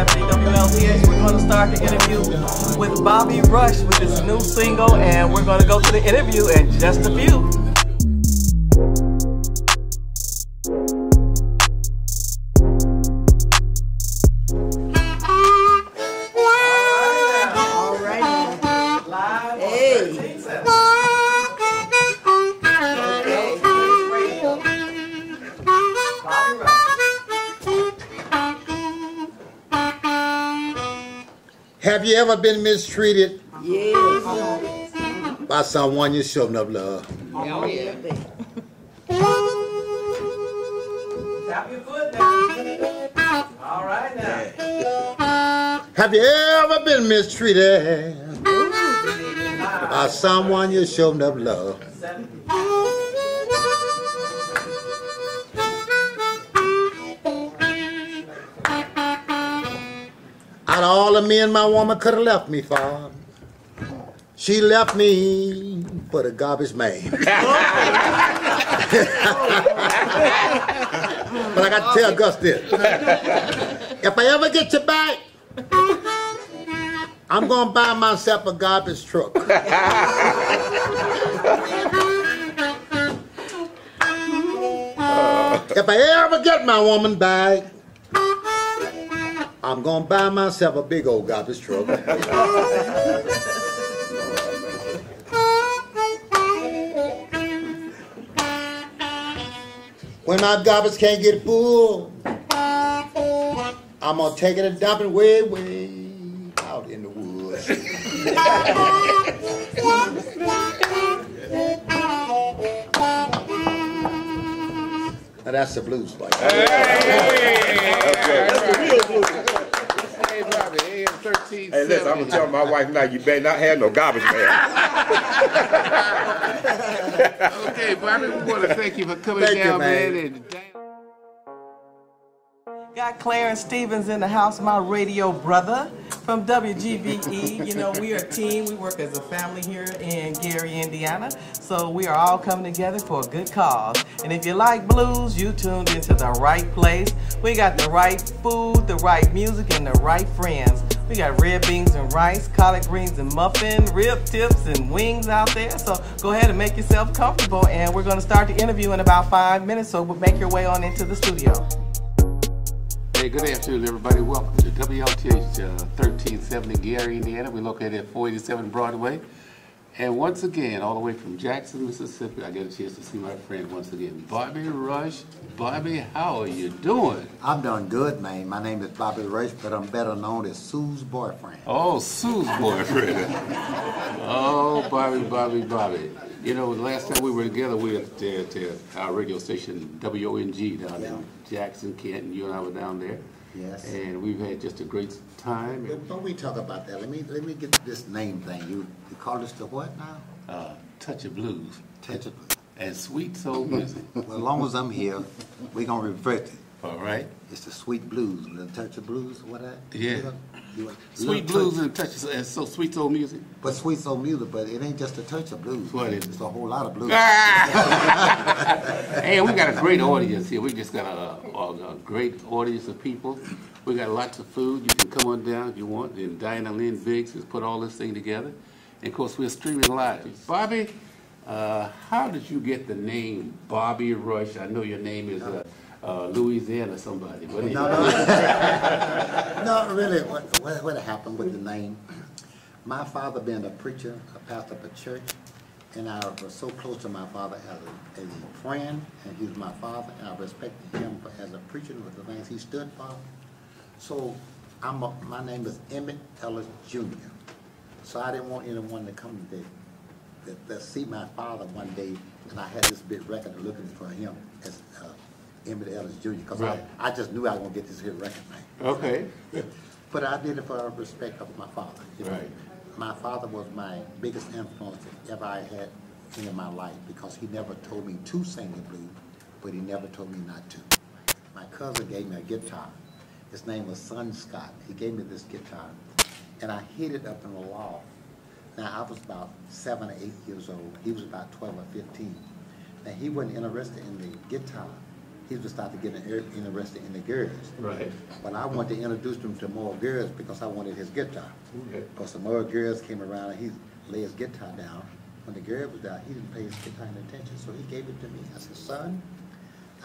670 WLTH. We're going to start the interview with Bobby Rush with his new single, and we're going to go to the interview in just a few. Have you ever been mistreated? Yes. By someone you showed enough love? Oh, yeah. Tap your foot now. All right now. Have you ever been mistreated by someone you showed enough love? Out of all the men my woman could have left me for, she left me for the garbage man. But I got to tell Gus this. If I ever get you back, I'm going to buy myself a garbage truck. If I ever get my woman back, I'm going to buy myself a big old garbage truck. When my garbage can't get full, I'm going to take it and dump it way, way out in the woods. Now that's the blues fight. Hey, Bobby, AM 13. Hey, listen, I'm going to tell my wife now, you better not have no garbage man. Okay, Bobby, we want to thank you for coming down, man. Got Clarence Stevens in the house, my radio brother from WGBE. You know, we are a team. We work as a family here in Gary, Indiana. So we are all coming together for a good cause. And if you like blues, you tuned into the right place. We got the right food, the right music, and the right friends. We got red beans and rice, collard greens and muffin, rib tips and wings out there. So go ahead and make yourself comfortable. And we're going to start the interview in about 5 minutes. So make your way on into the studio. Hey, good afternoon, everybody. Welcome to WLTH 1370 Gary, Indiana. We're located at 487 Broadway. And once again, all the way from Jackson, Mississippi, I get a chance to see my friend once again, Bobby Rush. Bobby, how are you doing? I'm doing good, man. My name is Bobby Rush, but I'm better known as Sue's boyfriend. Oh, Sue's boyfriend. Oh, Bobby. You know, the last time we were together, we were at our radio station, WONG, down in Jackson, Canton. You and I were down there. Yes. And we've had just a great time. Before we talk about that, let me get this name thing. You call this the what now? Touch of Blues. Touch of Blues. And sweet soul music. Well, as long as I'm here, we're going to revert it. All right. It's the sweet blues, the touch of blues, what that? Yeah. Sweet blues and touch and so sweet soul music. But sweet soul music, but it ain't just a touch of blues. What is it? It's a whole lot of blues. Hey, we got a great audience here. We just got a great audience of people. We got lots of food. You can come on down if you want. And Dinahlynn Biggs has put all this thing together. And of course, we're streaming live. Bobby, how did you get the name Bobby Rush? I know your name is Louisiana somebody. But no, really, what happened with the name? My father being a preacher, a pastor of a church, and I was so close to my father as a friend, and he was my father, and I respected him as a preacher with the things he stood for. So my name is Emmett Ellis Jr. So I didn't want anyone to come to see my father one day, and I had this big record looking for him as Emmett Ellis Jr. because I just knew I was going to get this hit record, man. Okay. But I did it for respect of my father. You know? Right. My father was my biggest influence ever I had in my life because he never told me to sing the blues, but he never told me not to. My cousin gave me a guitar. His name was Son Scott. He gave me this guitar, and I hid it up in the loft. Now, I was about 7 or 8 years old. He was about 12 or 15. Now, he wasn't interested in the guitar. he was starting to get interested in the girls. Right. But I wanted to introduce him to more girls because I wanted his guitar. Okay. Because the more girls came around and he laid his guitar down, when the girl was down, he didn't pay his guitar any attention. So he gave it to me. I said, son,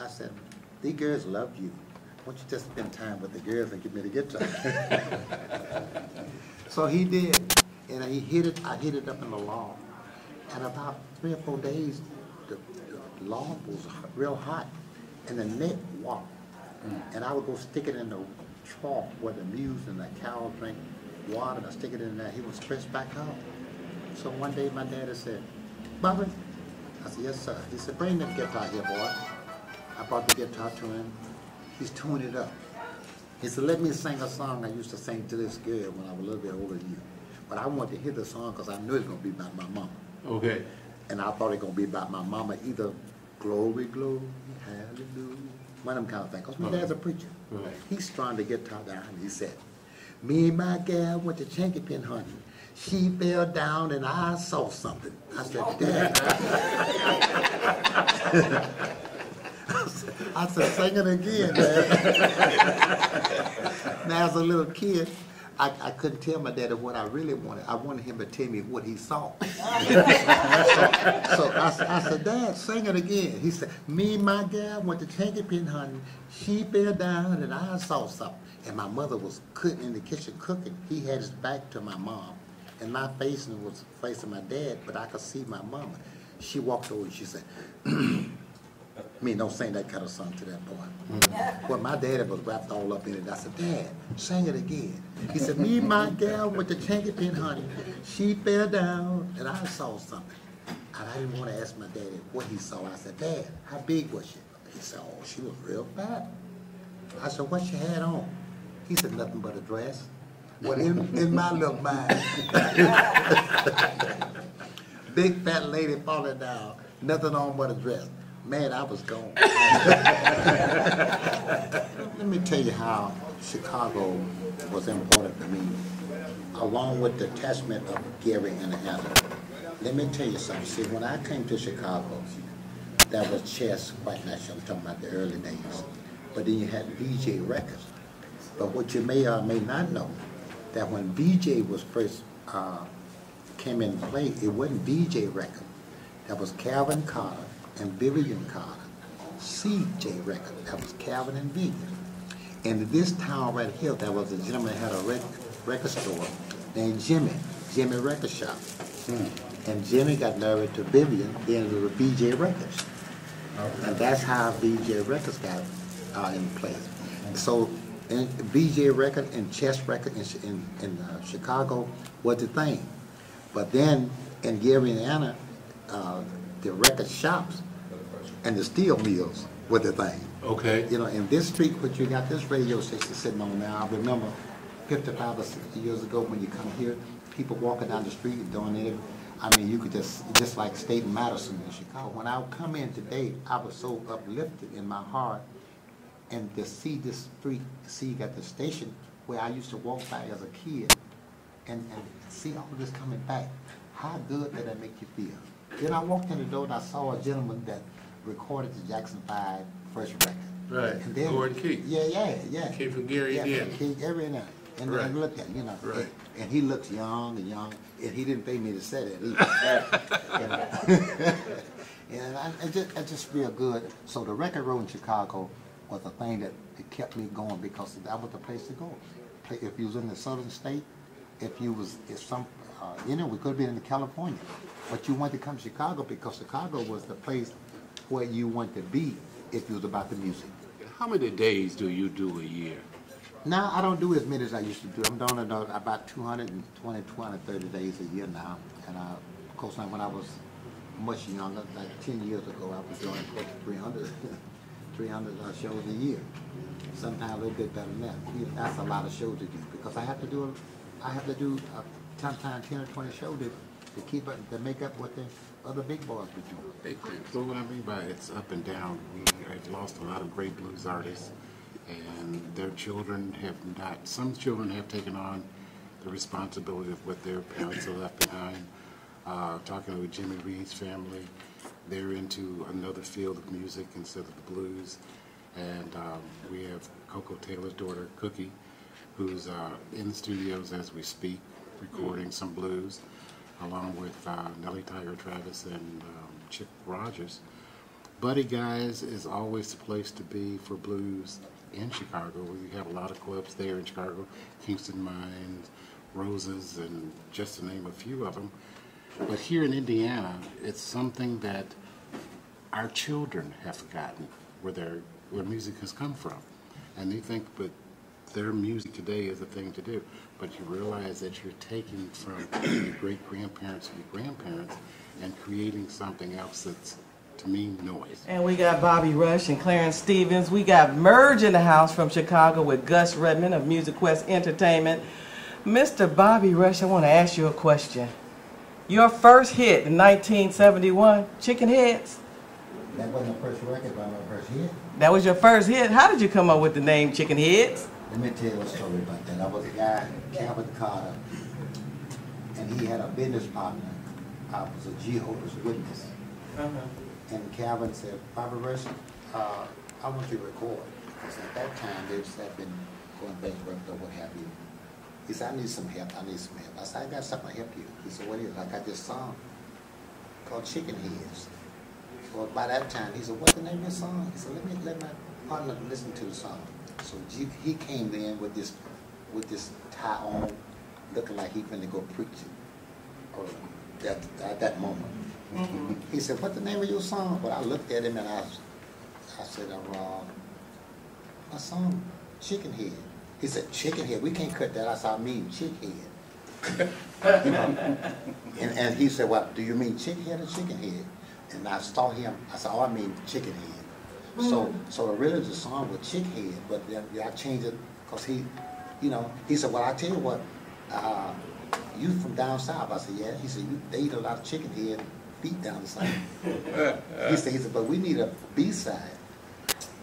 I said, these girls love you. Why don't you just spend time with the girls and give me the guitar? So he did. And I hit it up in the lawn. And about 3 or 4 days, the lawn was real hot. And the net walked. And I would go stick it in the trough where the mules and the cows drink water. And I stick it in there. He would press back up. So one day my daddy said, Bobby, I said, yes, sir. He said, bring that guitar here, boy. I brought the guitar to him. He's tuning it up. He said, let me sing a song I used to sing to this girl when I was a little bit older than you. But I wanted to hear the song because I knew it was going to be about my mama. Okay. And I thought it was going to be about my mama, either glory, glory, hallelujah, one of them kind of things. Because my dad's a preacher. Right. He strung the guitar down and he said, me and my gal went to Chinky Pin hunting. She fell down and I saw something. I said, Dad. I said, sing it again, man. Now, as a little kid, I couldn't tell my daddy what I really wanted. I wanted him to tell me what he saw. So I said, Dad, sing it again. He said, me and my gal went to Chinky Pin hunting. She fell down and I saw something. And my mother was cooking in the kitchen cooking. He had his back to my mom. And my face was facing my dad, but I could see my mama. She walked over and she said, don't sing that kind of song to that boy. Well, my daddy was wrapped all up in it. I said, Dad, sing it again. He said, me and my gal went to Chinky Pin hunting. She fell down and I saw something. And I didn't want to ask my daddy what he saw. I said, Dad, how big was she? He said, oh, she was real fat. I said, what she had on? He said, nothing but a dress. Well, in my little mind, big fat lady falling down, nothing on but a dress. Man, I was gone. Let me tell you how Chicago was important to me, along with the attachment of Gary and Anna. Let me tell you something. See, when I came to Chicago, that was Chess White National. I'm talking about the early days. But then you had VJ Records. But what you may or may not know, that when VJ was first came in play, it wasn't VJ Record. That was Calvin Carter and Vivian Carter. CJ Record. That was Calvin and Vivian. And in this town right here, there was a gentleman that had a record store named Jimmy Record Shop. And Jimmy got married to Vivian, then it was VJ Records. And that's how VJ Records got in place. So VJ Record and Chess Record in Chicago was the thing. But then in Gary and Anna, the record shops and the steel mills were the thing. Okay. You know, in this street, what you got this radio station sitting on now, I remember 55 or 60 years ago when you come here, people walking down the street and doing it. I mean, you could just like State and Madison in Chicago. When I come in today, I was so uplifted in my heart, and to see this street, see you got the station where I used to walk by as a kid, and see all this coming back. How good did that make you feel? Then I walked in the door and I saw a gentleman that recorded the Jackson 5 first record. Right. And then, Gordon Key. Yeah. Came from Gary and Anna. Gary and Anna. And Right. then look at it, you know. Right. And he looks young, and he didn't pay me to say that either. And I just feel good. So the record road in Chicago was a thing that it kept me going because that was the place to go. If you was in the southern state, we could have been in California, but you wanted to come to Chicago because Chicago was the place where you wanted to be if you was about the music. How many days do you do a year? Now, I don't do as many as I used to do. I'm doing about 220, 230 days a year now. And of course, when I was much younger, like 10 years ago, I was doing close to 300 shows a year. Sometimes a little bit better than that. That's a lot of shows to do because I have to do sometimes 10 or 20 shows to keep up, to make up what the other big boys were doing. So what I mean by it's up and down, we have lost a lot of great blues artists, and their children have not, some children have taken on the responsibility of what their parents have left behind. Talking with Jimmy Reed's family, they're into another field of music instead of the blues. And we have Coco Taylor's daughter, Cookie, who's in the studios as we speak, recording some blues, along with Nellie Tiger Travis and Chip Rogers. Buddy Guys is always the place to be for blues in Chicago. We have a lot of clubs there in Chicago, Kingston Mines, Roses, and just to name a few of them. But here in Indiana, it's something that our children have forgotten where music has come from. And they think that their music today is the thing to do. But you realize that you're taking from your great-grandparents and your grandparents and creating something else that's, to me, noise. And we got Bobby Rush and Clarence Stevens. We got Merge in the house from Chicago with Gus Redmond of Music Quest Entertainment. Mr. Bobby Rush, I want to ask you a question. Your first hit in 1971, Chicken Heads? That wasn't the first record, but my first hit. That was your first hit. How did you come up with the name Chicken Heads? Let me tell you a story about that. I was a guy, Calvin Carter, and he had a business partner. I was a Jehovah's Witness. And Calvin said, Bobby Rush, I want you to record. Because at that time, they had been going bankrupt or what have you. He said, I need some help, I need some help. I said, I got something to help you. He said, what is it? I got this song called Chicken Heads. Well, by that time, he said, what's the name of your song? He said, let my partner listen to the song. So he came in with this tie on, looking like he finna go preaching. At that moment. He said, what's the name of your song? Well, I looked at him and I said, my song, Chicken Head. He said, Chicken Head, we can't cut that. I said, I mean Chick Head. You know? And he said, well, do you mean Chick Head or Chicken Head? And I saw him, I said, oh, I mean Chicken Head. So really the song was Chick Head, but then I changed it because he said, well, I tell you what, you from down south? I said, yeah. He said, they eat a lot of chicken head feet down the south. He said, but we need a B-side.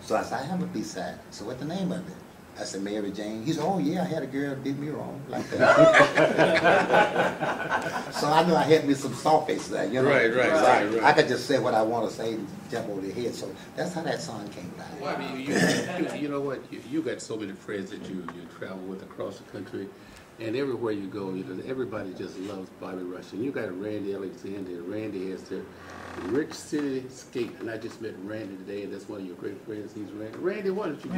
So I said, I have a B-side. So what's the name of it? I said, Mary Jane. He said, oh yeah, I had a girl that did me wrong like that. So I knew I had me some soft faces there, you know. Right. I could just say what I want to say and jump over their head. So that's how that song came about. Well, I mean, you know what? You got so many friends that you travel with across the country. And everywhere you go, everybody just loves Bobby Rush. And you got Randy Alexander. Randy has the Rich City Skate. And I just met Randy today, and that's one of your great friends. He's Randy. Randy, why don't you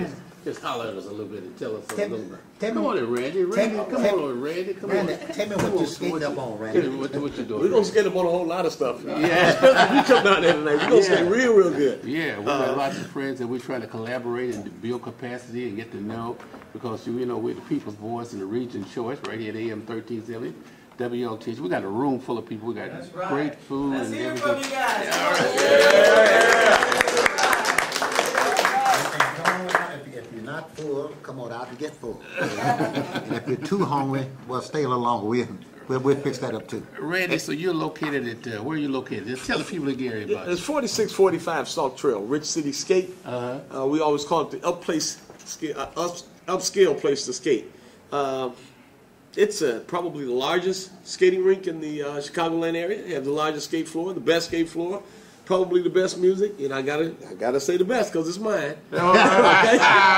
just holler at us a little bit and tell us a little bit. Come on in, Randy. Come on, Randy. Come on. Tell me what you're skating up on, Randy. What you doing? We're going to skate up on a whole lot of stuff. Yeah. We come down there tonight. We're going to skate real good. Yeah, we got lots of friends, and we're trying to collaborate and build capacity and get to know. Because, we're the people's voice in the region choice right here at AM 1370, WLTH. We got a room full of people. We got great food Let's and hear everything. from you guys. If you're not full, come on out and get full. And if you're too hungry, well, stay a little longer. We'll fix that up too. Randy, so you're located at, where are you located? Just tell the people in Gary about it. It's 4645 Salt Trail, Rich City Skate. We always call it the upscale place to skate. It's probably the largest skating rink in the Chicagoland area. They have the largest skate floor, the best skate floor, probably the best music. And I gotta say the best because it's mine. That.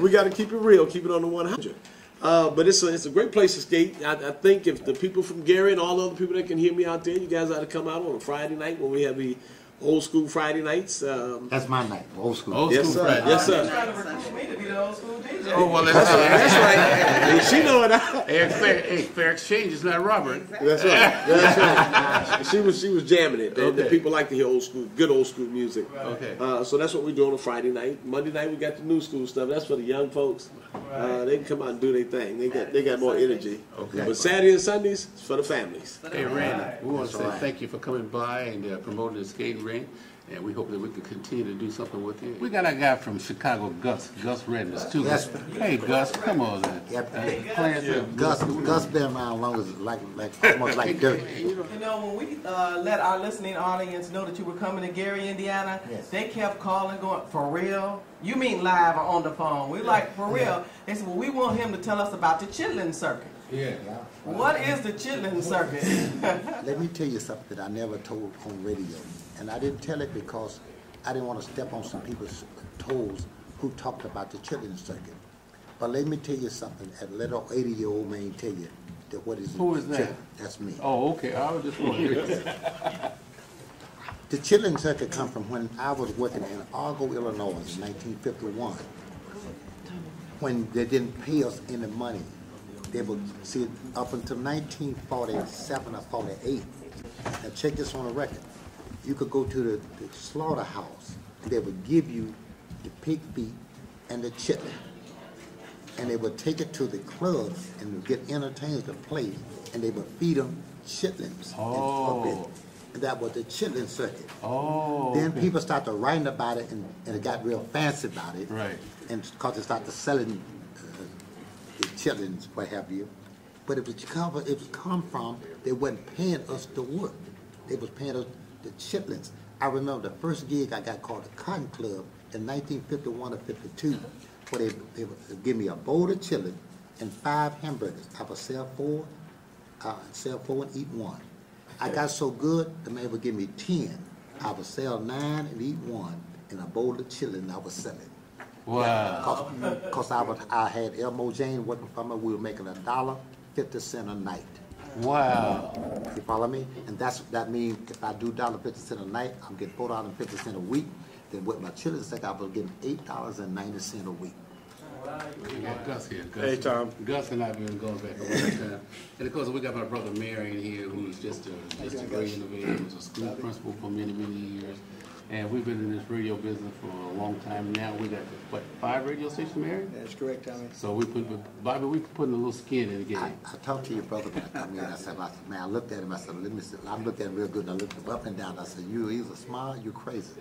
We gotta keep it real, keep it on the 100. But it's a great place to skate. I think if the people from Gary and all the other people that can hear me out there, you guys ought to come out on a Friday night when we have the old school Friday nights. That's my night, old school. Old Yes, school sir. Friday. Yes, sir. Trying to recruit me to be the old school DJ. Oh, well, That's right. She know it. Hey, fair exchange is not Robert. That's right. That's right. She was jamming it. The people like to hear good old school music. Okay. So that's what we do on a Friday night. Monday night we got the new school stuff. That's for the young folks. They can come out and do their thing. They got more energy. Okay. But Saturday and Sundays it's for the families. Hey, Randy, we want to say thank you for coming by and promoting the skating rink. And we hope that we can continue to do something with you. We got a guy from Chicago, Gus Redmond, too. Yes. Hey, Gus, come on. Gus been around long as almost like dirt. When we let our listening audience know that you were coming to Gary, Indiana, they kept calling, going, for real? You mean live or on the phone? We like, for real. They said, well, we want him to tell us about the chitlin circuit. Yeah. What is the chitlin circuit? Let me tell you something that I never told on radio. And I didn't tell it because I didn't want to step on some people's toes who talked about the chitlin circuit. But let me tell you something. A little 80-year-old man tell you that what is Who is that? That's me. Oh, okay. I was just wondering. The chitlin circuit come from when I was working in Argo, Illinois in 1951. When they didn't pay us any money. They would see up until 1947 or 48. Now check this on the record. You could go to the slaughterhouse. They would give you the pig feet and the chitlin. And they would take it to the clubs and get entertainers to play, and they would feed them chitlins. Oh. And that was the chitlin circuit. Oh. Then people started writing about it, and it got real fancy about it. Right. And because they started selling the chitlins, what have you. But it was come from, they wasn't paying us to work. They was paying us the chitlins. I remember the first gig I got called the Cotton Club in 1951 or 52, where they would give me a bowl of chitlin and 5 hamburgers. I would sell 4 and eat 1. I got so good, the man would give me 10. I would sell 9 and eat 1, and a bowl of chitlin I was selling. Wow. Because I had Elmo Jane working for me. We were making $1.50 a night. Wow. You follow me? And that means if I do $1.50 a night, I'm getting $4.50 a week. Then with my children's sake, I was getting $8.90 a week. We got Gus here. Gus, Hey, Tom. Gus and I have been going back a long time. And of course, we got my brother Marion here, who's just a great innovator. He was a school principal for many, many years. And we've been in this radio business for a long time now. We got, what, 5 radio stations, Marion? That's correct, Tommy. So Bobby, we putting a little skin in the game. I talked to your brother when I come in. I said, man, I looked at him. I said, let me see. I looked at him real good, and I looked him up and down. I said, he's a smile. You crazy.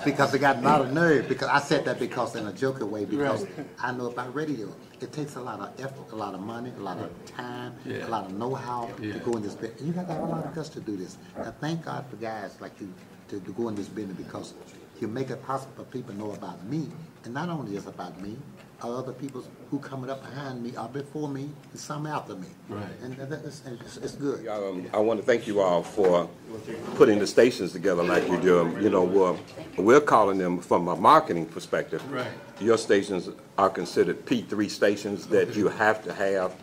Because I got a lot of nerve. Because I said that because in a joking way, because I know about radio. It takes a lot of effort, a lot of money, a lot of time, a lot of know-how to go in this business. You got to have a lot of guts to do this. Now, thank God for guys like you to go in this business, because you make it possible for people to know about me. And not only is it about me, other people who coming up behind me or before me and some after me. Right. And it's good. I want to thank you all for putting the stations together like you do. You know, we're calling them from a marketing perspective. Right. Your stations are considered P3 stations that you have to have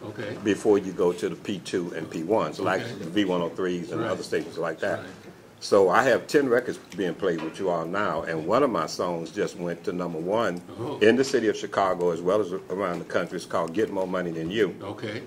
before you go to the P2 and P1s, like the V103s and other stations like that. Right. So I have 10 records being played with you all now, and one of my songs just went to #1 in the city of Chicago as well as around the country. It's called "Get More Money Than You"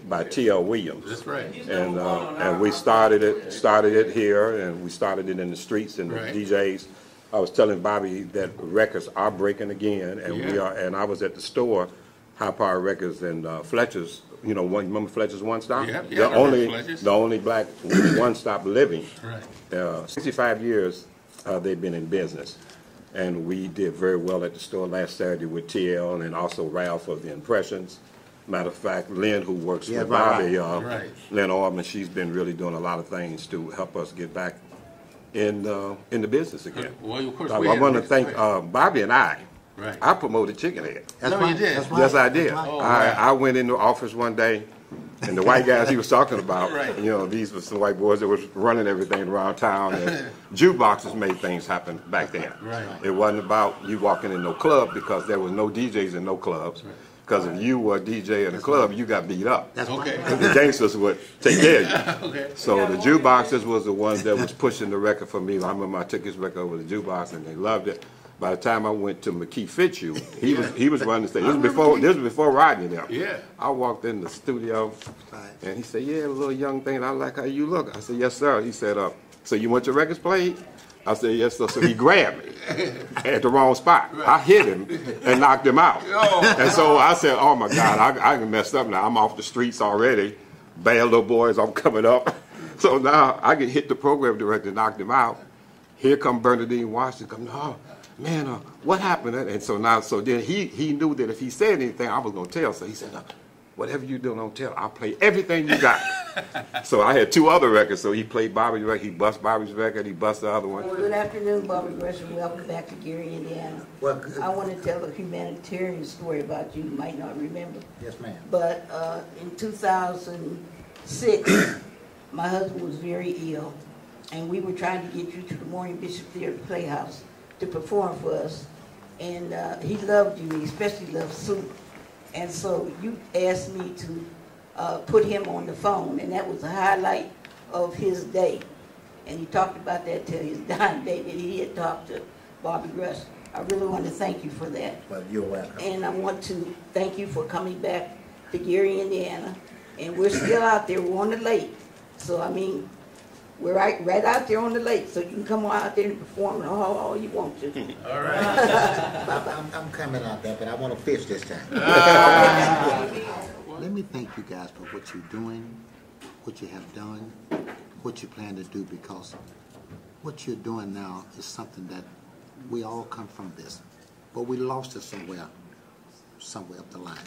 by T.L. Williams. That's right. And we started it here, and we started it in the streets and the DJs. I was telling Bobby that records are breaking again, and we are. And I was at the store, High Power Records and Fletcher's. You know, remember Fletcher's One Stop? The only black One Stop living. Right. 65 years they've been in business, and we did very well at the store last Saturday with TL and also Ralph of the Impressions. Matter of fact, Lynn, who works with Bobby, Lynn Orman, she's been really doing a lot of things to help us get back in the business again. Well, of course, I want to thank Bobby and I. Right. I promoted Chicken Head. You did? Yes, I did. I went in the office one day, and the white guys he was talking about, you know, these were some white boys that was running everything around town, and jukeboxes made things happen back then. Right. It wasn't about you walking in no club, because there was no DJs in no clubs. Because if you were a DJ in a club, you got beat up. That's the gangsters would take care of you. So the jukeboxes was the ones that was pushing the record for me. I remember I took his record over the jukebox, and they loved it. By the time I went to McKee Fitzhugh, he was running the station. This was before Rodney there. Yeah. I walked in the studio, and he said, "Yeah, little young thing, I like how you look." I said, "Yes, sir." He said, "So you want your records played?" I said, "Yes, sir." So he grabbed me at the wrong spot. I hit him and knocked him out. And so I said, "Oh my God, I messed up now. I'm off the streets already. Bad little boys, I'm coming up." So now I get hit the program director, knocked him out. Here come Bernadine Washington. "Oh, man, what happened?" And so then he knew that if he said anything, I was going to tell. So he said, "Whatever you do, don't tell. I'll play everything you got." So I had 2 other records. So he played Bobby's record. He bust Bobby's record. He bust the other one. Well, good afternoon, Bobby Gresham. Welcome back to Gary, Indiana. Well, I want to tell a humanitarian story about you might not remember. Yes, ma'am. But in 2006, my husband was very ill. and we were trying to get you to the Morning Bishop Theater Playhouse to perform for us. And he loved you, he especially loved Sue. And so you asked me to put him on the phone, and that was the highlight of his day. And he talked about that till his dying day, that he had talked to Bobby Rush. I really want to thank you for that. Well, you're welcome. And I want to thank you for coming back to Gary, Indiana. And we're still out there, we're on the lake. So, I mean, we're right out there on the lake, so you can come on out there and perform all you want to. All right. I'm coming out there, but I want to fish this time. Let me thank you guys for what you're doing, what you have done, what you plan to do, because what you're doing now is something that we all come from this, but we lost it somewhere up the line,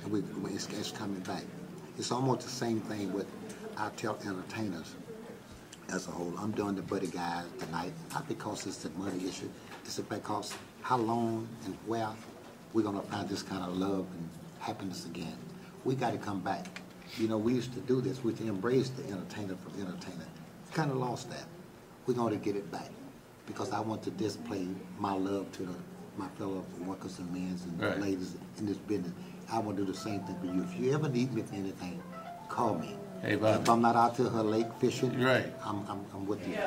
and it's coming back. It's almost the same thing with our entertainers as a whole. I'm doing the Buddy Guys tonight, not because it's the money issue, it's because how long and where we're going to find this kind of love and happiness again. We got to come back. You know, we used to do this. We used to embrace the entertainer from entertainer. Kind of lost that. We're going to get it back, because I want to display my love to my fellow workers and men and ladies in this business. I want to do the same thing for you. If you ever need me for anything, call me. Hey, Bob. If I'm not out to her lake fishing, I'm with you.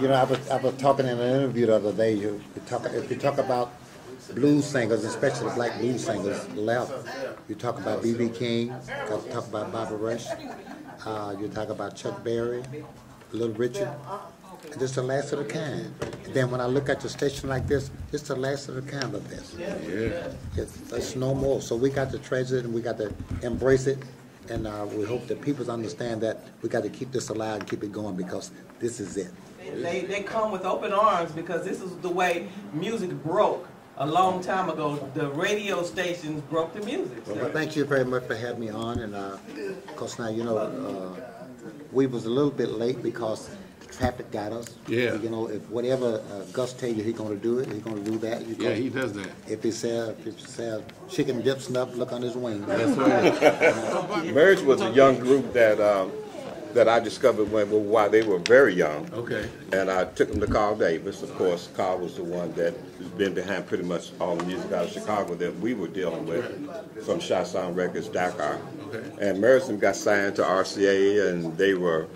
You know, I was talking in an interview the other day. If you talk about blues singers, especially black blues singers, left. You talk about B.B. King. You talk about Bobby Rush. You talk about Chuck Berry, Little Richard. Just the last of the kind. And then when I look at the station like this, it's the last of the kind of this. Yeah. It's no more. So we got to treasure it and we got to embrace it. And we hope that people understand that we got to keep this alive and keep it going, because this is it. They come with open arms, because this is the way music broke a long time ago. The radio stations broke the music. Well, thank you very much for having me on. And of course now, you know, we was a little bit late because traffic got us. Yeah. You know, if whatever Gus tell you he's going to do it, he's going to do that. Yeah, he does that. If he says chicken dip snuff, look on his wing. That's right. Merge was a young group that I discovered while they were very young. Okay. And I took them to Carl Davis. Of course, Carl was the one that has been behind pretty much all the music out of Chicago that we were dealing with, from Shot Sound Records, Dakar. Okay. And Merson got signed to RCA, and they were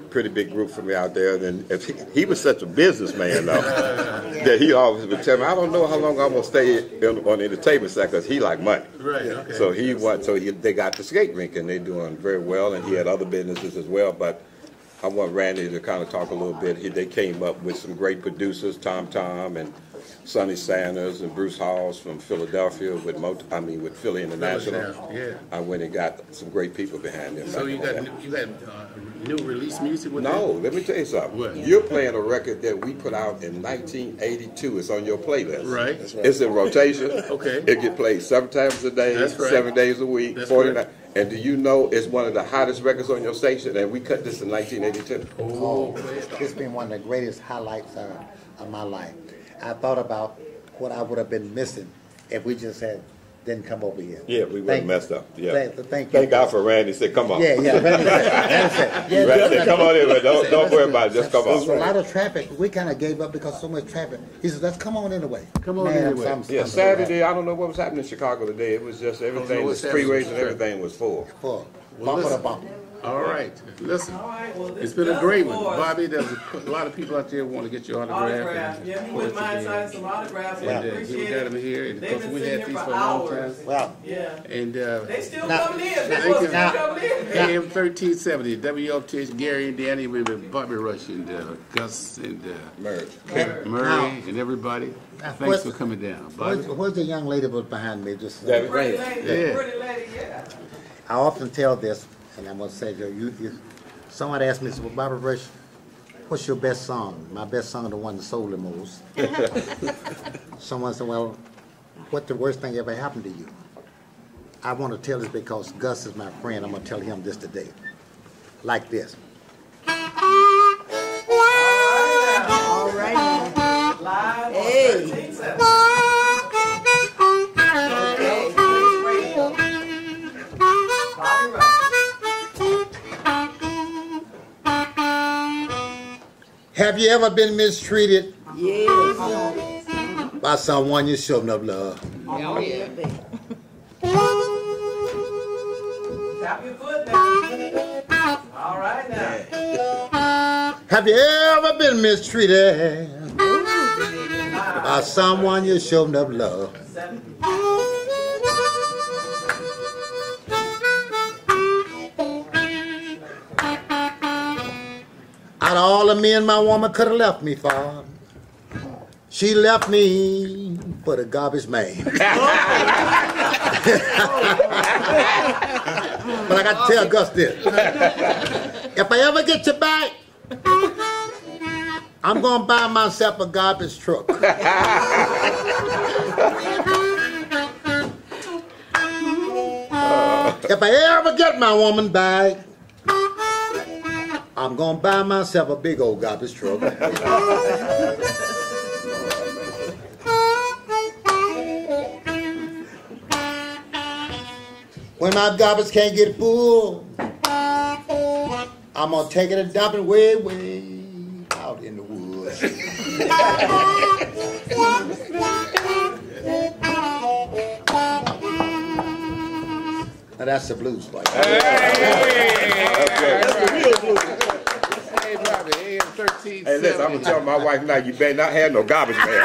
pretty big group for me out there. And he was such a businessman, though, that he always would tell me, I don't know how long I'm going to stay on the entertainment side, because he liked money. Right, okay. So they got the skate rink, and they're doing very well, and he had other businesses as well. But I want Randy to kind of talk a little bit. They came up with some great producers, Tom and Sonny Sanders and Bruce Halls from Philadelphia with Philly International. Yeah. I went and got some great people behind them. So you got new release music with No, them? let me tell you something. What? You're playing a record that we put out in 1982. It's on your playlist. Right. That's right. It's in rotation. Okay. It gets played 7 times a day, That's right. 7 days a week, That's 49. right. And do you know it's one of the hottest records on your station? And we cut this in 1982. Oh, it's been one of the greatest highlights of my life. I thought about what I would have been missing if we just didn't come over here. Yeah, we would have messed up. Yeah. Thank you. Thank God for Randy. Said, come on. Yeah. Randy said. Randy said, come on in, but don't worry about it. Just come There's a on. lot of traffic. We kind of gave up because so much traffic. He said, let's come on anyway. Come on anyway. Yeah, Saturday, I don't know what was happening in Chicago today. It was just everything, the freeways and everything was full. Full. Well, Bumper to listen. bumper. All right. Listen, All right, well, it's been a great one. Bobby, there's a lot of people out there who want to get your Autograph. autograph. Yeah, he wouldn't mind signing some autographs. We And appreciate we it. got him here. And of They've course, been we sitting had here these for for a long time. hours. Well, Yeah. And They still Now- coming in. Thank This you. was still Now- coming in. AM 1370, WLTH, Gary, Indiana, with Bobby Rush and Gus and Merge. Murray and everybody. Thanks for coming down. Bobby. where's the young lady was behind me? Just Debbie. Pretty lady, Yeah. pretty lady, yeah. I often tell this, and I'm gonna say, someone asked me, well, Bobby Rush, what's your best song? My best song is the one that sold the most. Someone said, well, what the worst thing ever happened to you? I want to tell this because Gus is my friend. I'm gonna tell him this today, like this. All right now. Live Hey. on 13/7. Bobby Rush. Have you ever been mistreated Yes. by someone you showed enough love? Oh, yeah. Tap your foot now. All right now. Have you ever been mistreated by someone you showed enough love? Out of all the men my woman could have left me for, she left me for the garbage man. But I got to tell Gus this. If I ever get you back, I'm going to buy myself a garbage truck. If I ever get my woman back, I'm going to buy myself a big old garbage truck. When my garbage can't get full, I'm going to take it and dump it way, way out in the woods. Now that's the blues right there. That's the real blues. Hey, Bobby, AM 13. Hey, listen, I'm going to tell my wife now, you better not have no garbage man.